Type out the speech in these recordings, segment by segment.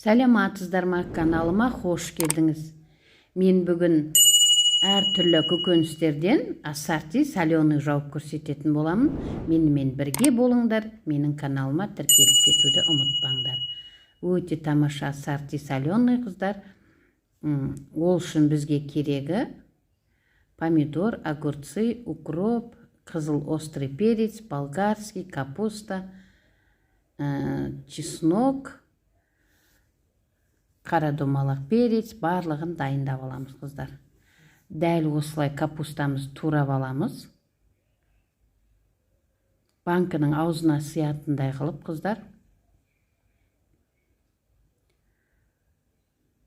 Сәлематсыздар ма, каналыма хош келдіңіз. Мен бүгін әртүрлі көкөністерден ассорти соленый жауып көрсететін боламын. Менімен бірге болыңдар, менің каналыма тіркеліп кетуді ұмытпаңдар. Өте тамаша ассорти соленый қыздар. Ол үшін бізге керегі помидор, огурцы, укроп, қызыл острый перец, болгарский, капуста, чеснок, қара домалақ перец, барлығын дайындап аламыз қыздар. Дәл осылай капустамыз турап аламыз. Банкының аузына сиятындай қылып қыздар.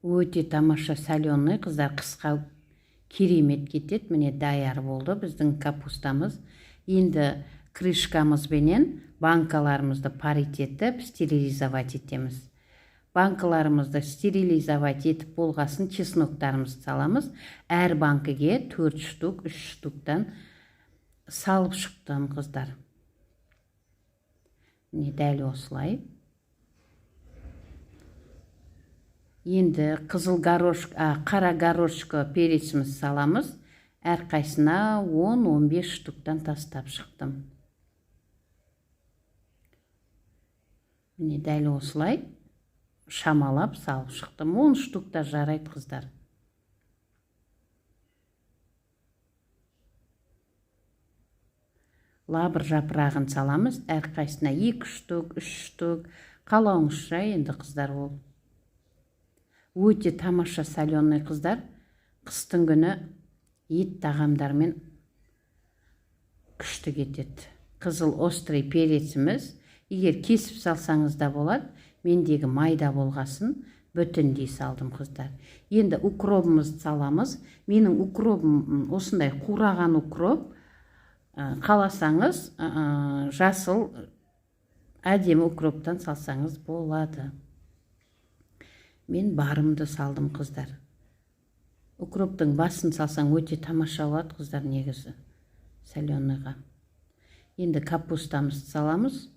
Өте тамаша соленый қыздар, қысқа керемет кетет. Міне даяр болды біздің капустамыз. Енді крышкамызбенен банкаларымызды паритетіп стерилизовать етеміз. Банкаларымызды стерилизовать етіп болғасын чесноктарымызды саламыз. Әр банкіге 4 штук, 3 штуктан салып шықтым қыздар. Міне дәл осылай. Енді қызыл горошк, қара горошко переціміз саламыз. Әр қайсына 10-15 штуктан тастап шықтым. Міне дәл осылай шамалап салып шықтым. 10 штукта жарайды қыздар. Лабыр жапырағын саламыз. Әр қайсына 2 штук, 3 штук. Қалауыңызша енді қыздар ол. Өте тамаша соленый қыздар. Қыстың күні ет тағамдармен күшті кетеді. Қызыл острый переціміз. Егер кесіп салсаңыз да болады. Мендегі майда болғасын бүтіндей салдым қыздар. Енді укробымызды саламыз. Менің укробым осындай қураған укроп. Қаласаңыз жасыл әдемі укроптан салсаңыз болады. Мен барымды салдым қыздар. Укроптың басын салсаң өте тамаша болады қыздар негізі соленыйға. Енді капустамызды саламыз.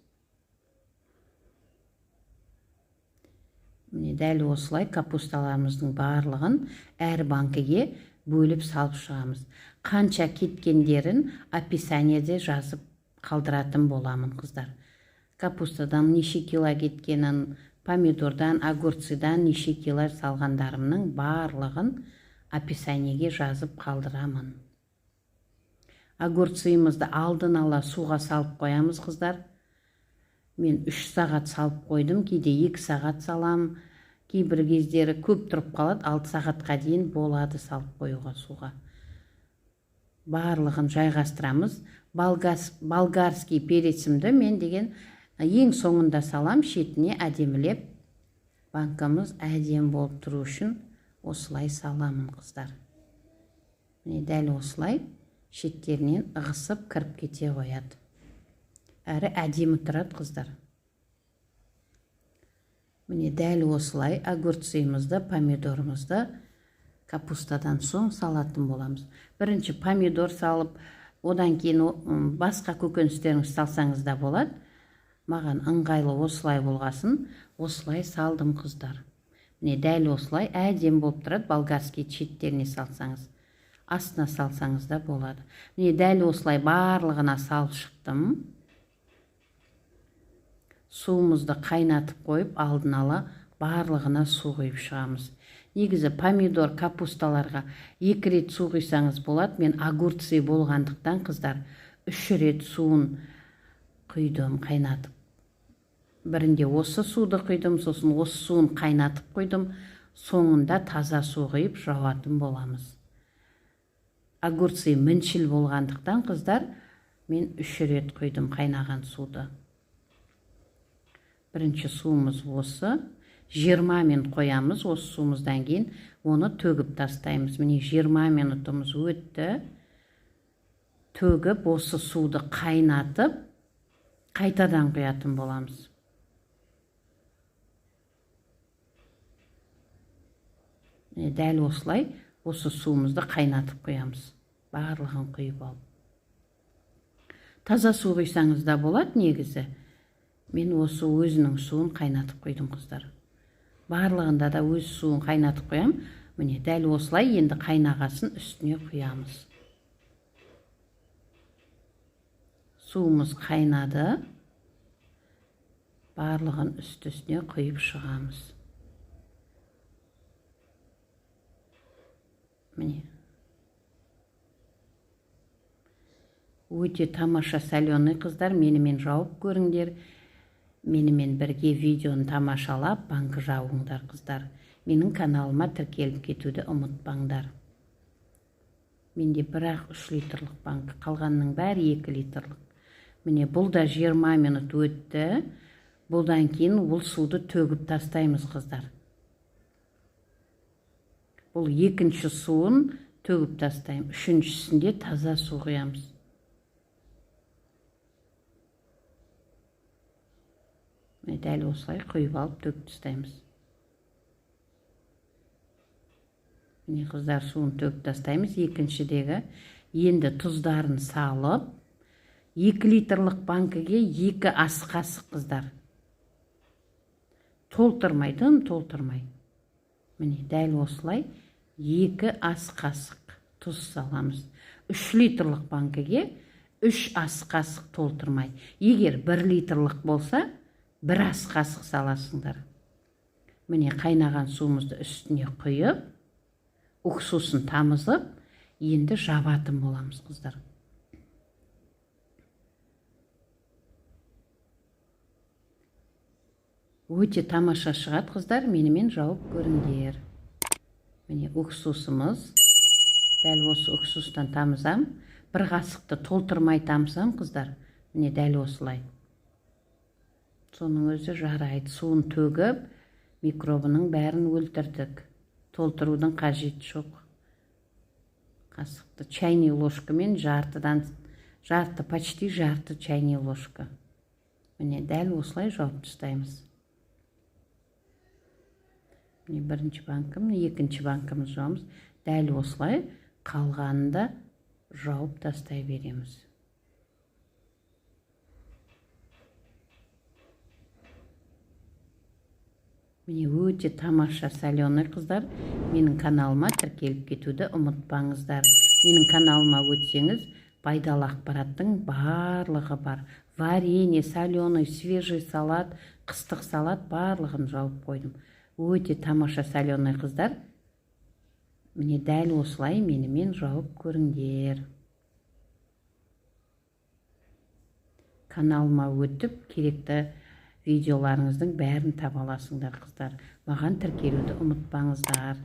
Міне дәл осылай капусталарымыздың барлығын әр банкіге бөліп салып шығамыз. Қанша кеткендерін описаниеде жазып қалдыратын боламын қыздар. Капустадан неше кило кеткенін, помидордан, огурцыдан неше кило салғандарымның барлығын описаниеге жазып қалдырамын. Огурцыйымызды алдын ала суға салып қоямыз қыздар. Мен 3 сағат салып қойдым, кейде 2 сағат салам, кейбір кездері көп тұрып қалады, 6 сағатқа дейін болады салып қоюға суға. Барлығын жайғастырамыз. Болгарский перецімді мен деген ең соңында салам, шетіне әдемілеп. Банкамыз әдем болып тұру үшін осылай саламын қыздар. Міне дәл осылай шеттерінен ығысып кіріп кете қояды. Әрі әдемі тұрады қыздар. Міне дәл осылай огурцыйымызды, помидорымызды капустадан соң салатын боламыз. Бірінші помидор салып, одан кейін басқа көкөністеріңіз салсаңыз да болады. Маған ыңғайлы осылай болғасын, осылай салдым қыздар. Міне дәл осылай әдем болып тұрады, болгарский шеттеріне салсаңыз. Астына салсаңыз да болады. Міне дәл осылай барлығына салып шықтым. Суымызды қайнатып қойып, алдын ала барлығына су құйып шығамыз. Негізі помидор, капусталарға 2 рет су құйсаңыз болады. Мен огурцы болғандықтан қыздар 3 рет суын құйдым, қайнатып. Бірінде осы суды құйдым, сосын осы суын қайнатып құйдым. Соңында таза су құйып жауатын боламыз. Огурцы міншіл болғандықтан қыздар мен 3 рет құйдым қайнаған суды. Бірінші суымыз осы. 20 минут қоямыз осы суымыздан кейін. Оны төгіп тастаймыз. Міне 20 минутымыз өтті. Төгіп осы суды қайнатып, қайтадан құятын боламыз. Дәл осылай осы суымызды қайнатып құямыз. Барлығын құйып алып. Таза су құйсаңыз да болады негізі. Мен осы өзінің суын қайнатып құйдым қыздар. Барлығында да өз суын қайнатып қоям. Міне дәл осылай енді қайнағасын үстіне құямыз. Суымыз қайнады. Барлығын үстіне құйып шығамыз. Міне. Өте тамаша соленый қыздар, менімен жауып көріңдер. Менімен бірге видеоны тамашалап, банкі жауыңдар қыздар. Менің каналыма тіркеліп кетуді ұмытпаңдар. Менде бірақ 3 литрлік банкі, қалғанның бәрі 2 литрлік. Міне бұл да 20 минут өтті. Бұлдан кейін бұл суды төгіп тастаймыз қыздар. Бұл екінші суын төгіп тастаймыз. Үшіншісінде таза су құямыз. Дәл осылай құйып алып төгіп тастаймыз. Міне қыздар, суын төгіп тастаймыз. Екіншідегі енді тұздарын салып, 2 литрлік банкіге 2 ас қасық қыздар. Толтырмайдың, толтырмай. Міне дәл осылай 2 ас қасық тұз саламыз. 3 литрлік банкіге 3 ас қасық толтырмай. Егер 1 литрлік болса, 1 ас қасық саласыңдар. Міне қайнаған суымызды үстіне құйып, уксусын тамызып, енді жабатын боламыз қыздар. Өте тамаша шығады қыздар, менімен жауып көріңдер. Міне уксусымыз, дәл осы уксустан тамызам. 1 қасықты толтырмай тамызам қыздар. Міне дәл осылай. Соның өзі жарайды. Суын төгіп, микробының бәрін өлтірдік. Толтырудың қажеті жоқ. Қасықты чайный ложкамен почти жарты чайный ложка. Міне дәл осылай жауып тастаймыз. Міне бірінші банкім, екінші банкіміз жауымыз. Дәл осылай қалғанында жауып тастай береміз. Міне өте тамаша соленый қыздар. Менің каналыма тіркеліп кетуді ұмытпаңыздар. Менің каналыма өтсеңіз, пайдалы ақпараттың барлығы бар. Варенье, соленый, свежий салат, қыстық салат барлығын жауып қойдым. Өте тамаша соленый қыздар. Міне дәл осылай менімен жауып көріңдер. Каналыма өтіп, керекті видеоларыңыздың бәрін таба аласыңдар қыздар. Маған тіркелуді ұмытпаңыздар.